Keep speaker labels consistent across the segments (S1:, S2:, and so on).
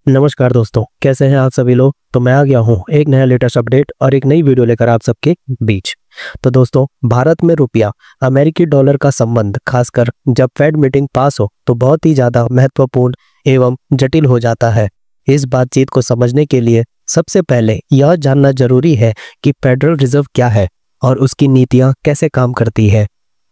S1: नमस्कार दोस्तों, कैसे हैं आप सभी लोग। तो मैं आ गया हूं एक नया लेटेस्ट अपडेट और एक नई वीडियो लेकर आप सबके बीच। तो दोस्तों, भारत में रुपया अमेरिकी डॉलर का संबंध खासकर जब फेड मीटिंग पास हो तो बहुत ही ज़्यादा महत्वपूर्ण एवं जटिल हो जाता है। इस बातचीत को समझने के लिए सबसे पहले यह जानना जरूरी है कि फेडरल रिजर्व क्या है और उसकी नीतियाँ कैसे काम करती है।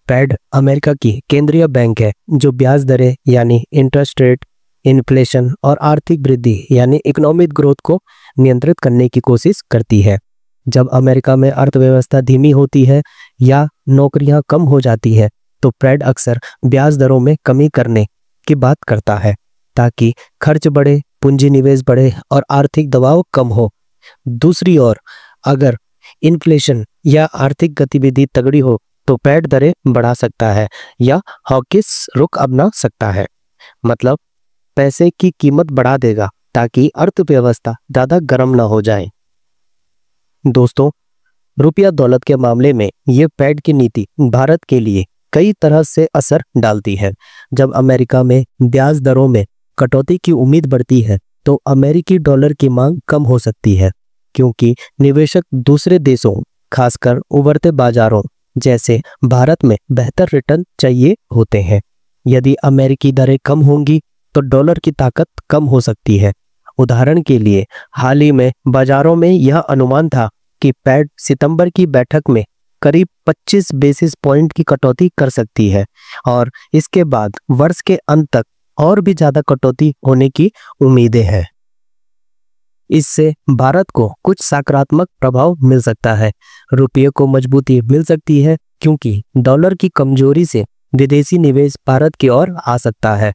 S1: फेड अमेरिका की केंद्रीय बैंक है जो ब्याज दरें यानी इंटरेस्ट रेट, इन्फ्लेशन और आर्थिक वृद्धि यानी इकोनॉमिक ग्रोथ को नियंत्रित करने की कोशिश करती है। जब अमेरिका में अर्थव्यवस्था धीमी होती है या नौकरियां कम हो जाती है तो फेड अक्सर ब्याज दरों में कमी करने की बात करता है ताकि खर्च बढ़े, पूंजी निवेश बढ़े और आर्थिक दबाव कम हो। दूसरी ओर अगर इन्फ्लेशन या आर्थिक गतिविधि तगड़ी हो तो फेड दरें बढ़ा सकता है या हॉकिश रुख अपना सकता है, मतलब पैसे की कीमत बढ़ा देगा ताकि अर्थव्यवस्था ज़्यादा गर्म ना हो जाए। दोस्तों, रुपया दौलत के मामले में ये फेड की नीति भारत के लिए कई तरह से असर डालती है। जब अमेरिका में ब्याज दरों में कटौती की उम्मीद बढ़ती है तो अमेरिकी डॉलर की मांग कम हो सकती है क्योंकि निवेशक दूसरे देशों खासकर उभरते बाजारों जैसे भारत में बेहतर रिटर्न चाहिए होते हैं। यदि अमेरिकी दरें कम होंगी तो डॉलर की ताकत कम हो सकती है। उदाहरण के लिए हाल ही में बाजारों में यह अनुमान था कि फेड सितंबर की बैठक में करीब 25 बेसिस पॉइंट की कटौती कर सकती है और इसके बाद वर्ष के अंत तक और भी ज्यादा कटौती होने की उम्मीदें हैं। इससे भारत को कुछ सकारात्मक प्रभाव मिल सकता है। रुपये को मजबूती मिल सकती है क्योंकि डॉलर की कमजोरी से विदेशी निवेश भारत की ओर आ सकता है।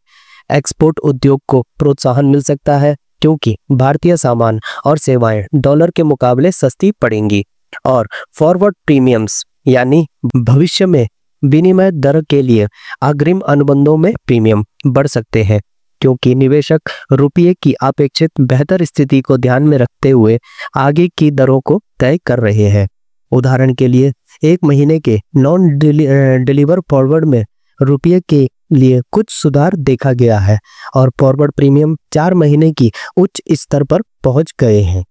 S1: एक्सपोर्ट उद्योग को प्रोत्साहन मिल सकता है क्योंकि भारतीय सामान और सेवाएं डॉलर के मुकाबले सस्ती पड़ेंगी और फॉरवर्ड प्रीमियम्स यानी भविष्य में विनिमय दर के लिए अग्रिम अनुबंधों में प्रीमियम बढ़ सकते हैं क्योंकि निवेशक रुपये की अपेक्षित बेहतर स्थिति को ध्यान में रखते हुए आगे की दरों को तय कर रहे हैं। उदाहरण के लिए एक महीने के नॉन डिलीवर फॉरवर्ड में रुपये के लिए कुछ सुधार देखा गया है और फॉरवर्ड प्रीमियम 4 महीने की उच्च स्तर पर पहुंच गए हैं।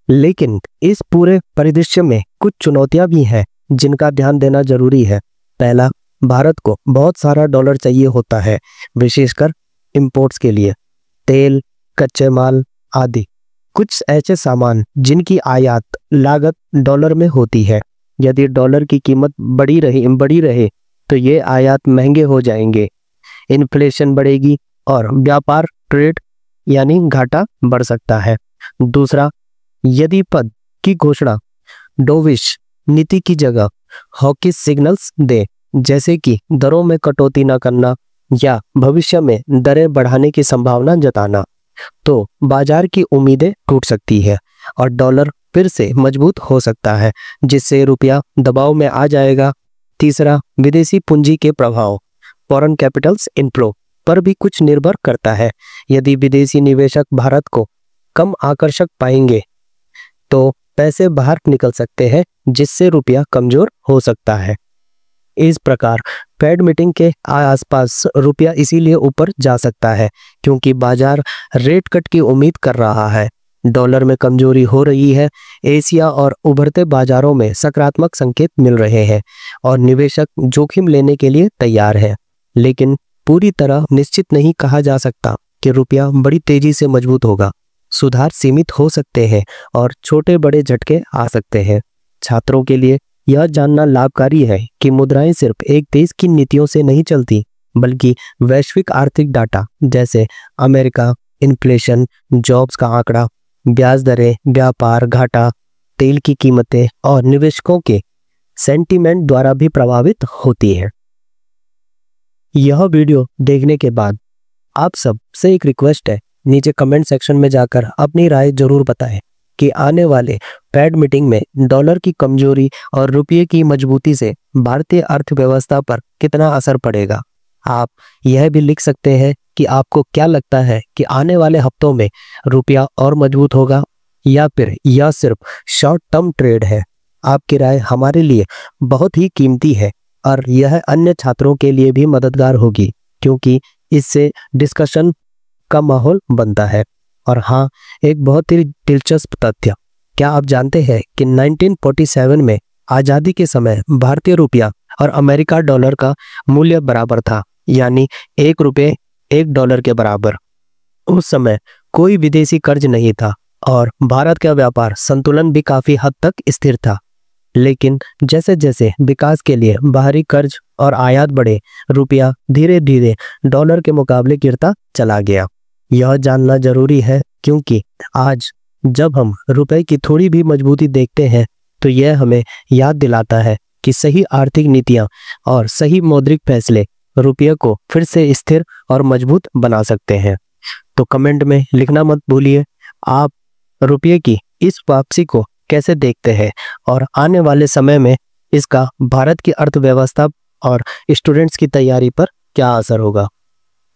S1: लेकिन इस पूरे परिदृश्य में कुछ चुनौतियां भी हैं जिनका ध्यान देना जरूरी है। पहला, भारत को बहुत सारा डॉलर चाहिए होता है, विशेषकर इंपोर्ट्स के लिए, तेल, कच्चे माल आदि कुछ ऐसे सामान जिनकी आयात लागत डॉलर में होती है। यदि डॉलर की कीमत बढ़ी रहे तो ये आयात महंगे हो जाएंगे, इन्फ्लेशन बढ़ेगी और व्यापार ट्रेड यानी घाटा बढ़ सकता है। दूसरा, यदि पद की घोषणा डोविश नीति की जगह हॉकिश सिग्नल्स दे, जैसे कि दरों में कटौती न करना या भविष्य में दरें बढ़ाने की संभावना जताना, तो बाजार की उम्मीदें टूट सकती है और डॉलर फिर से मजबूत हो सकता है जिससे रुपया दबाव में आ जाएगा। तीसरा, विदेशी पूंजी के प्रभाव फॉरेन कैपिटल्स इनफ्लो पर भी कुछ निर्भर करता है। यदि विदेशी निवेशक भारत को कम आकर्षक पाएंगे तो पैसे बाहर निकल सकते हैं जिससे रुपया कमजोर हो सकता है। इस प्रकार फेड मीटिंग के आसपास रुपया इसीलिए ऊपर जा सकता है क्योंकि बाजार रेट कट की उम्मीद कर रहा है, डॉलर में कमजोरी हो रही है, एशिया और उभरते बाजारों में सकारात्मक संकेत मिल रहे हैं और निवेशक जोखिम लेने के लिए तैयार है। लेकिन पूरी तरह निश्चित नहीं कहा जा सकता कि रुपया बड़ी तेजी से मजबूत होगा। सुधार सीमित हो सकते हैं और छोटे बड़े झटके आ सकते हैं। छात्रों के लिए यह जानना लाभकारी है कि मुद्राएं सिर्फ एक देश की नीतियों से नहीं चलती बल्कि वैश्विक आर्थिक डाटा जैसे अमेरिका, इन्फ्लेशन, जॉब्स का आंकड़ा, ब्याज दरें, व्यापार घाटा, तेल की कीमतें और निवेशकों के सेंटीमेंट द्वारा भी प्रभावित होती है। यह वीडियो देखने के बाद आप सब से एक रिक्वेस्ट है, नीचे कमेंट सेक्शन में जाकर अपनी राय जरूर बताएं कि आने वाले फेड मीटिंग में डॉलर की कमजोरी और रुपये की मजबूती से भारतीय अर्थव्यवस्था पर कितना असर पड़ेगा। आप यह भी लिख सकते हैं कि आपको क्या लगता है कि आने वाले हफ्तों में रुपया और मजबूत होगा या फिर यह सिर्फ शॉर्ट टर्म ट्रेड है। आपकी राय हमारे लिए बहुत ही कीमती है और यह अन्य छात्रों के लिए भी मददगार होगी क्योंकि इससे डिस्कशन का माहौल बनता है। और हाँ, एक बहुत ही दिलचस्प तथ्य, क्या आप जानते हैं कि 1947 में आज़ादी के समय भारतीय रुपया और अमेरिका डॉलर का मूल्य बराबर था, यानी 1 रुपये 1 डॉलर के बराबर। उस समय कोई विदेशी कर्ज नहीं था और भारत का व्यापार संतुलन भी काफी हद तक स्थिर था। लेकिन जैसे जैसे विकास के लिए बाहरी कर्ज और आयात बढ़े, रुपया धीरे धीरे डॉलर के मुकाबले गिरता चला गया। यह जानना जरूरी है क्योंकि आज जब हम रुपए की थोड़ी भी मजबूती देखते हैं तो यह हमें याद दिलाता है कि सही आर्थिक नीतियां और सही मौद्रिक फैसले रुपये को फिर से स्थिर और मजबूत बना सकते हैं। तो कमेंट में लिखना मत भूलिए, आप रुपये की इस वापसी को कैसे देखते हैं और आने वाले समय में इसका भारत की अर्थव्यवस्था और स्टूडेंट्स की तैयारी पर क्या असर होगा।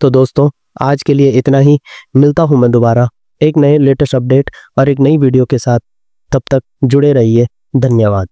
S1: तो दोस्तों, आज के लिए इतना ही। मिलता हूं मैं दोबारा एक नए लेटेस्ट अपडेट और एक नई वीडियो के साथ। तब तक जुड़े रहिए। धन्यवाद।